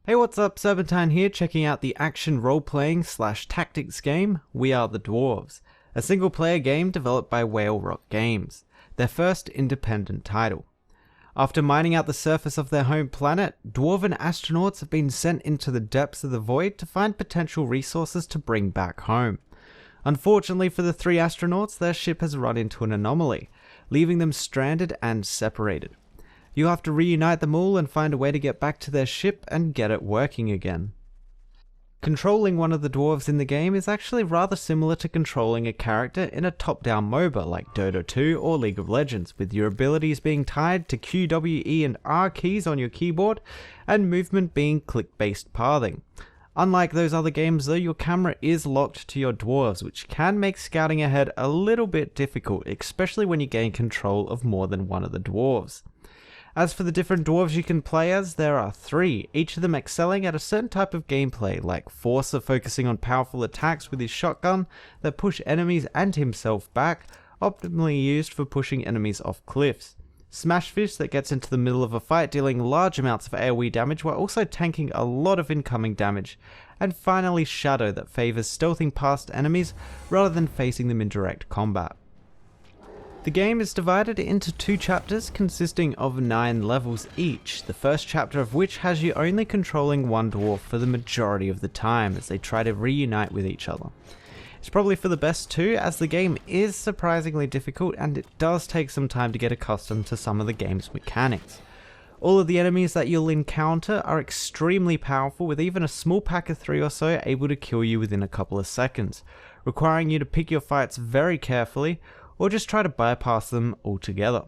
Hey, what's up? Serpentine here, checking out the action role-playing / tactics game, We Are The Dwarves, a single-player game developed by Whale Rock Games, their first independent title. After mining out the surface of their home planet, dwarven astronauts have been sent into the depths of the void to find potential resources to bring back home. Unfortunately for the 3 astronauts, their ship has run into an anomaly, leaving them stranded and separated. You have to reunite them all and find a way to get back to their ship and get it working again. Controlling one of the dwarves in the game is actually rather similar to controlling a character in a top-down MOBA like Dota 2 or League of Legends, with your abilities being tied to Q, W, E and R keys on your keyboard, and movement being click-based pathing. Unlike those other games though, your camera is locked to your dwarves, which can make scouting ahead a little bit difficult, especially when you gain control of more than one of the dwarves. As for the different dwarves you can play as, there are 3, each of them excelling at a certain type of gameplay, like Forcer focusing on powerful attacks with his shotgun that push enemies and himself back, optimally used for pushing enemies off cliffs. Smashfish that gets into the middle of a fight dealing large amounts of AoE damage while also tanking a lot of incoming damage. And finally Shadow that favours stealthing past enemies rather than facing them in direct combat. The game is divided into 2 chapters consisting of 9 levels each, the first chapter of which has you only controlling one dwarf for the majority of the time as they try to reunite with each other. It's probably for the best too, as the game is surprisingly difficult and it does take some time to get accustomed to some of the game's mechanics. All of the enemies that you'll encounter are extremely powerful, with even a small pack of 3 or so able to kill you within a couple of seconds, requiring you to pick your fights very carefully or just try to bypass them altogether.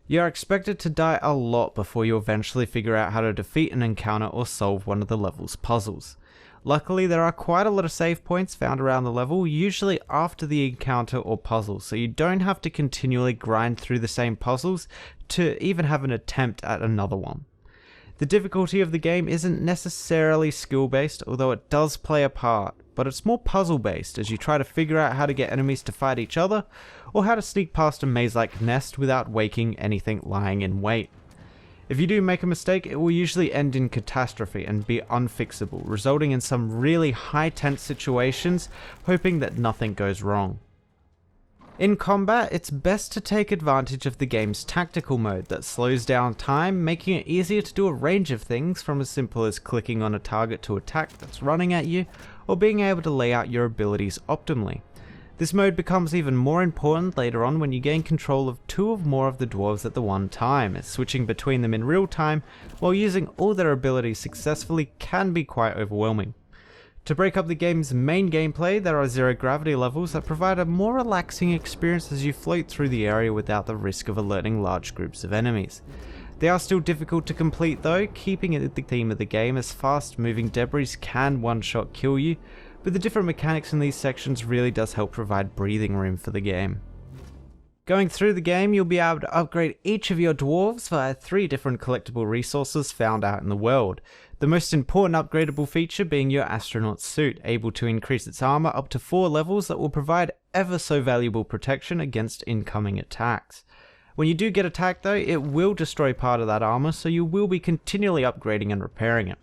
You are expected to die a lot before you eventually figure out how to defeat an encounter or solve one of the level's puzzles. Luckily, there are quite a lot of save points found around the level, usually after the encounter or puzzle, so you don't have to continually grind through the same puzzles to even have an attempt at another one. The difficulty of the game isn't necessarily skill-based, although it does play a part, but it's more puzzle-based as you try to figure out how to get enemies to fight each other, or how to sneak past a maze-like nest without waking anything lying in wait. If you do make a mistake, it will usually end in catastrophe and be unfixable, resulting in some really high-tense situations, hoping that nothing goes wrong. In combat, it's best to take advantage of the game's tactical mode that slows down time, making it easier to do a range of things from as simple as clicking on a target to attack that's running at you, or being able to lay out your abilities optimally. This mode becomes even more important later on when you gain control of 2 or more of the dwarves at the one time, as switching between them in real time while using all their abilities successfully can be quite overwhelming. To break up the game's main gameplay, there are 0 gravity levels that provide a more relaxing experience as you float through the area without the risk of alerting large groups of enemies. They are still difficult to complete though, keeping it the theme of the game, as fast moving debris can one-shot kill you, but the different mechanics in these sections really does help provide breathing room for the game. Going through the game, you'll be able to upgrade each of your dwarves via 3 different collectible resources found out in the world. The most important upgradable feature being your astronaut suit, able to increase its armor up to 4 levels that will provide ever so valuable protection against incoming attacks. When you do get attacked though, it will destroy part of that armor, so you will be continually upgrading and repairing it.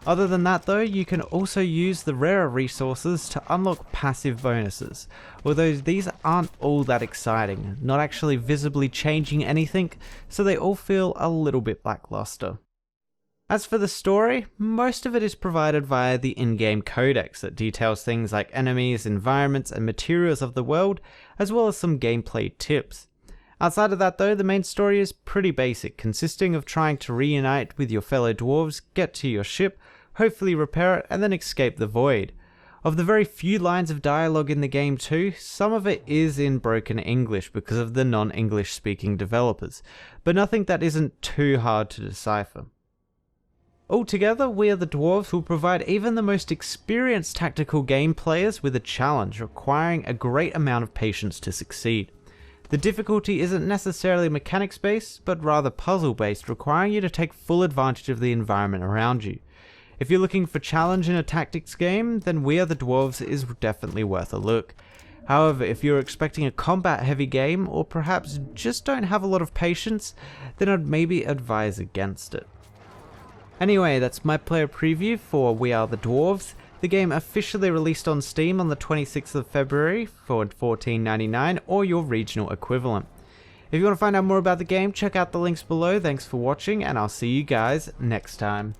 Other than that though, you can also use the rarer resources to unlock passive bonuses, although these aren't all that exciting, not actually visibly changing anything, so they all feel a little bit lackluster. As for the story, most of it is provided via the in-game codex that details things like enemies, environments and materials of the world, as well as some gameplay tips. Outside of that though, the main story is pretty basic, consisting of trying to reunite with your fellow dwarves, get to your ship, hopefully repair it, and then escape the void. Of the very few lines of dialogue in the game too, some of it is in broken English because of the non-English speaking developers, but nothing that isn't too hard to decipher. Altogether, We Are The Dwarves will provide even the most experienced tactical game players with a challenge requiring a great amount of patience to succeed. The difficulty isn't necessarily mechanics based, but rather puzzle based, requiring you to take full advantage of the environment around you. If you're looking for challenge in a tactics game, then We Are The Dwarves is definitely worth a look. However, if you're expecting a combat heavy game, or perhaps just don't have a lot of patience, then I'd maybe advise against it. Anyway, that's my player preview for We Are The Dwarves. The game officially released on Steam on the 26th of February for $14.99 or your regional equivalent. If you want to find out more about the game, check out the links below. Thanks for watching, and I'll see you guys next time.